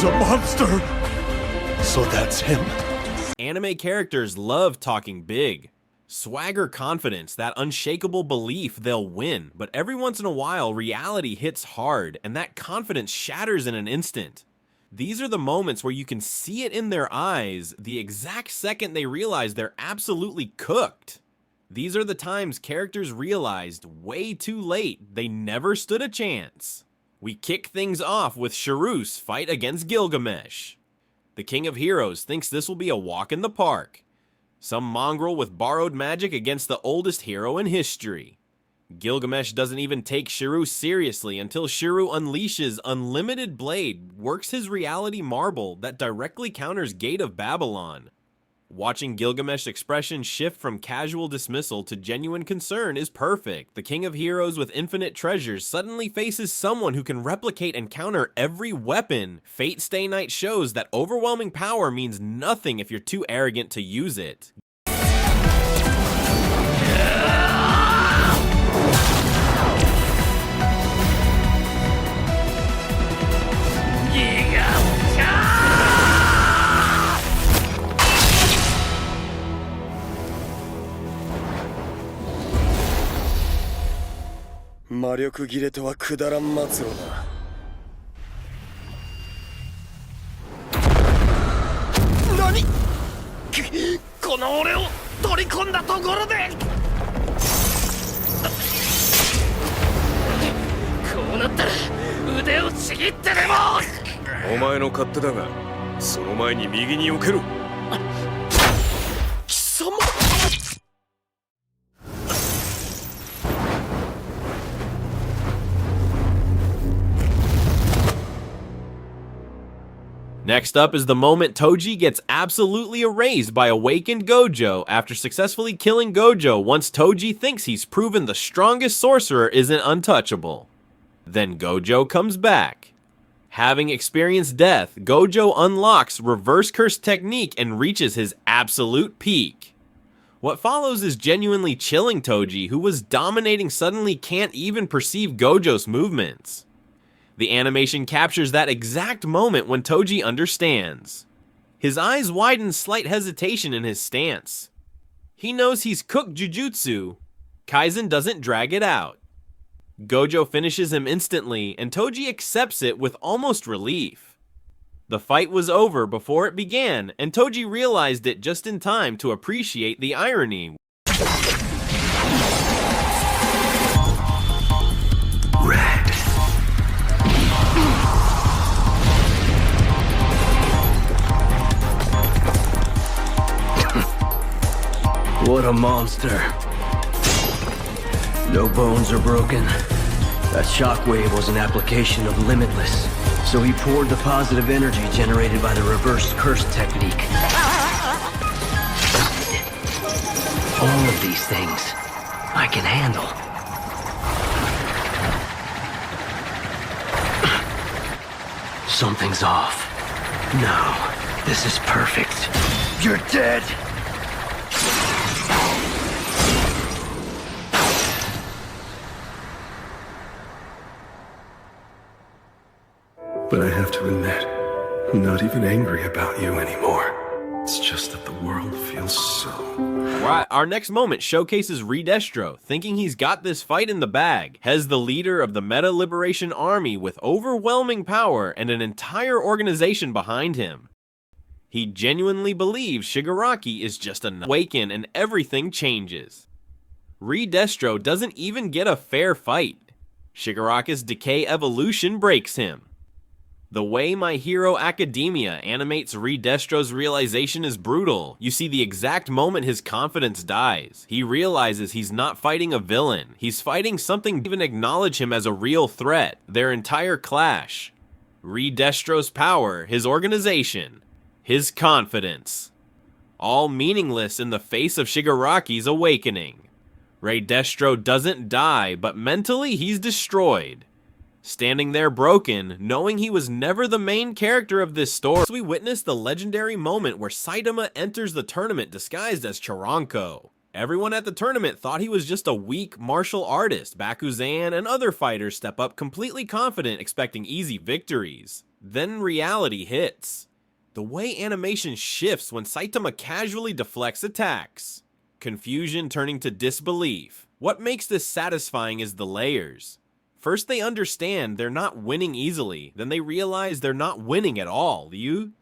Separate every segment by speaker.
Speaker 1: He's a monster! So that's him.
Speaker 2: Anime characters love talking big. Swagger confidence, that unshakable belief they'll win, but every once in a while reality hits hard and that confidence shatters in an instant. These are the moments where you can see it in their eyes the exact second they realize they're absolutely cooked. These are the times characters realized way too late they never stood a chance. We kick things off with Shirou's fight against Gilgamesh. The King of Heroes thinks this will be a walk in the park. Some mongrel with borrowed magic against the oldest hero in history. Gilgamesh doesn't even take Shirou seriously until Shirou unleashes Unlimited Blade, works his reality marble that directly counters Gate of Babylon. Watching Gilgamesh's expression shift from casual dismissal to genuine concern is perfect. The King of Heroes with infinite treasures suddenly faces someone who can replicate and counter every weapon. Fate Stay Night shows that overwhelming power means nothing if you're too arrogant to use it. Next up is the moment Toji gets absolutely erased by awakened Gojo after successfully killing Gojo once Toji thinks he's proven the strongest sorcerer isn't untouchable. Then Gojo comes back. Having experienced death, Gojo unlocks Reverse Curse technique and reaches his absolute peak. What follows is genuinely chilling Toji, who was dominating, suddenly can't even perceive Gojo's movements. The animation captures that exact moment when Toji understands. His eyes widen slight hesitation in his stance. He knows he's cooked Jujutsu. Kaisen doesn't drag it out. Gojo finishes him instantly, and Toji accepts it with almost relief. The fight was over before it began, and Toji realized it just in time to appreciate the irony.
Speaker 3: What a monster. No bones are broken. That shockwave was an application of Limitless, so he poured the positive energy generated by the reverse curse technique. All of these things I can handle. Something's off. No, this is perfect. You're dead!
Speaker 1: But I have to admit, I'm not even angry about you anymore. It's just that the world feels so...
Speaker 2: Right, our next moment showcases Re-Destro, thinking he's got this fight in the bag, as the leader of the Meta Liberation Army with overwhelming power and an entire organization behind him. He genuinely believes Shigaraki is just an awaken and everything changes. Re-Destro doesn't even get a fair fight. Shigaraki's decay evolution breaks him. The way My Hero Academia animates Re-Destro's realization is brutal. You see the exact moment his confidence dies. He realizes he's not fighting a villain. He's fighting something that even acknowledge him as a real threat. Their entire clash. Re-Destro's power, his organization, his confidence. All meaningless in the face of Shigaraki's awakening. Re-Destro doesn't die, but mentally he's destroyed. Standing there broken, knowing he was never the main character of this story, we witness the legendary moment where Saitama enters the tournament disguised as Chiranko. Everyone at the tournament thought he was just a weak martial artist. Bakuzan and other fighters step up completely confident, expecting easy victories. Then reality hits. The way animation shifts when Saitama casually deflects attacks. Confusion turning to disbelief. What makes this satisfying is the layers. First they understand they're not winning easily, then they realize they're not winning at all,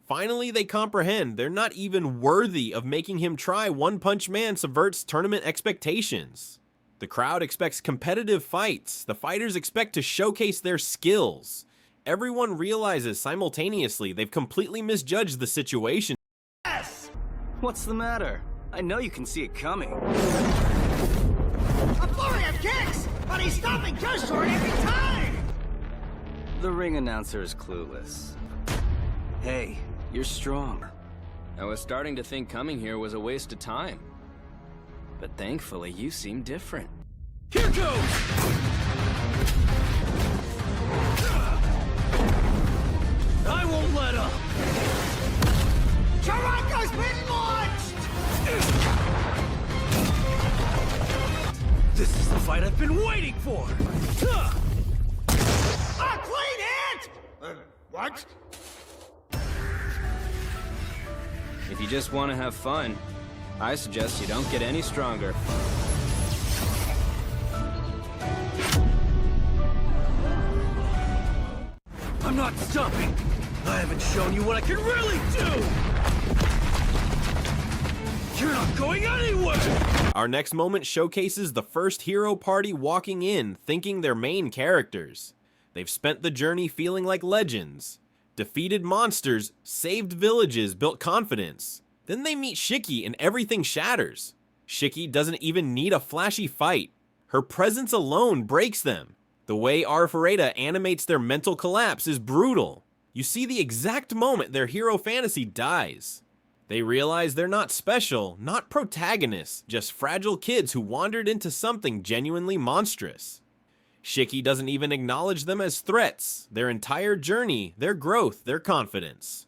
Speaker 2: Finally they comprehend they're not even worthy of making him try. One Punch Man subverts tournament expectations. The crowd expects competitive fights, the fighters expect to showcase their skills. Everyone realizes simultaneously they've completely misjudged the situation.
Speaker 4: Yes! What's the matter? I know you can see it coming.
Speaker 5: A flurry of kicks! But he's stopping just short every time!
Speaker 4: The ring announcer is clueless. Hey, you're strong. I was starting to think coming here was a waste of time. But thankfully, you seem different. Here goes! I won't let up!
Speaker 5: Characo's been launched!
Speaker 4: This is the fight I've been waiting for!
Speaker 5: A clean hit! What?
Speaker 4: If you just want to have fun, I suggest you don't get any stronger. I'm not stopping! I haven't shown you what I can really do! You're not going anywhere!
Speaker 2: Our next moment showcases the first hero party walking in, thinking they're main characters. They've spent the journey feeling like legends. Defeated monsters, saved villages, built confidence. Then they meet Shiki and everything shatters. Shiki doesn't even need a flashy fight. Her presence alone breaks them. The way Arifureta animates their mental collapse is brutal. You see the exact moment their hero fantasy dies. They realize they're not special, not protagonists, just fragile kids who wandered into something genuinely monstrous. Shiki doesn't even acknowledge them as threats, their entire journey, their growth, their confidence.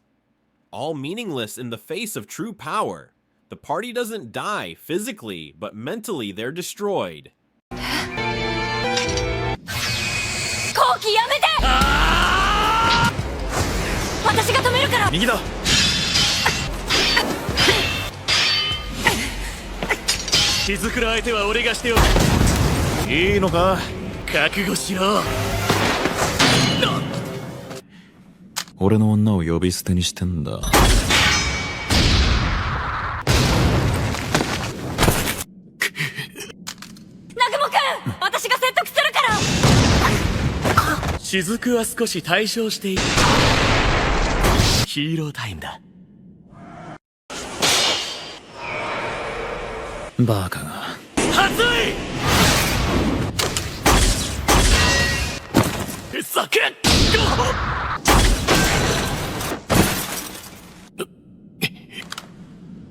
Speaker 2: All meaningless in the face of true power. The party doesn't die physically, but mentally they're destroyed.
Speaker 6: 後期やめて私が止めるから
Speaker 7: 右だ気づくら相手は俺がしておくいいのか覚悟しろ俺の女を呼び捨てにしてんだ
Speaker 6: 南雲くん私が説得するから
Speaker 7: 雫は少し対象しているヒーロータイムだバカが熱いサケッ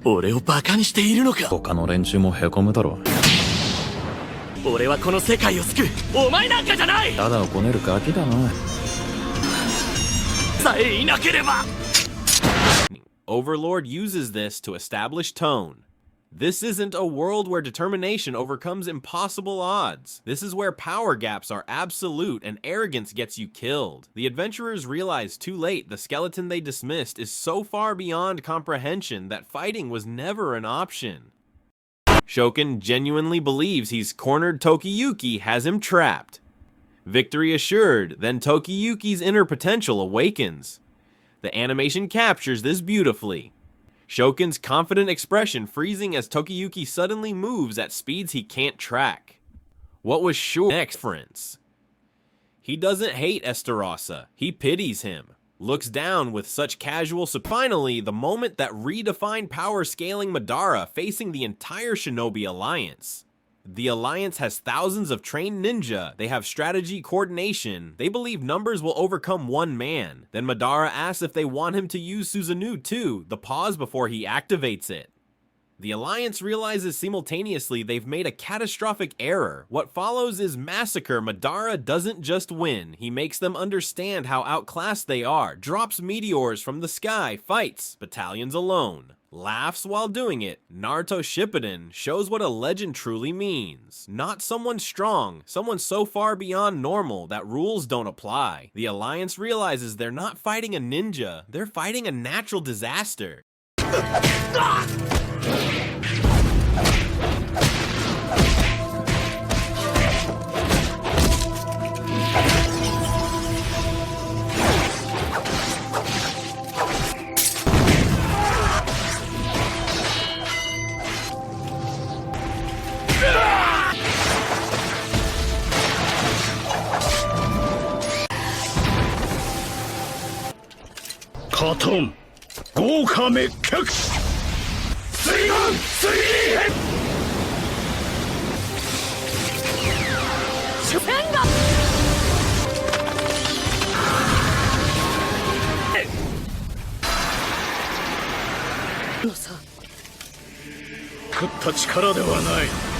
Speaker 7: 俺をバカにしているのか他の連中もへこむだろ俺はこの世界を救うお前なんかじゃないただをこねるガキだなさえいなければ
Speaker 2: Overlord uses this to establish tone. This isn't a world where determination overcomes impossible odds. This is where power gaps are absolute and arrogance gets you killed. The adventurers realize too late the skeleton they dismissed is so far beyond comprehension that fighting was never an option. Shokin genuinely believes he's cornered Tokiyuki, has him trapped. Victory assured, then Tokiyuki's inner potential awakens. The animation captures this beautifully. Shokin's confident expression freezing as Tokiyuki suddenly moves at speeds he can't track. What was sure next, friends? He doesn't hate Estarossa, he pities him. Looks down with such casual finally, the moment that redefined power scaling Madara facing the entire Shinobi Alliance. The Alliance has thousands of trained ninja, they have strategy coordination, they believe numbers will overcome one man. Then Madara asks if they want him to use Susanoo too, the pause before he activates it. The Alliance realizes simultaneously they've made a catastrophic error. What follows is massacre. Madara doesn't just win, he makes them understand how outclassed they are, drops meteors from the sky, fights battalions alone. laughs while doing it, Naruto Shippuden shows what a legend truly means. Not someone strong, someone so far beyond normal that rules don't apply. The Alliance realizes they're not fighting a ninja, they're fighting a natural disaster.
Speaker 8: Katon 豪華滅却水眼水変食った力ではない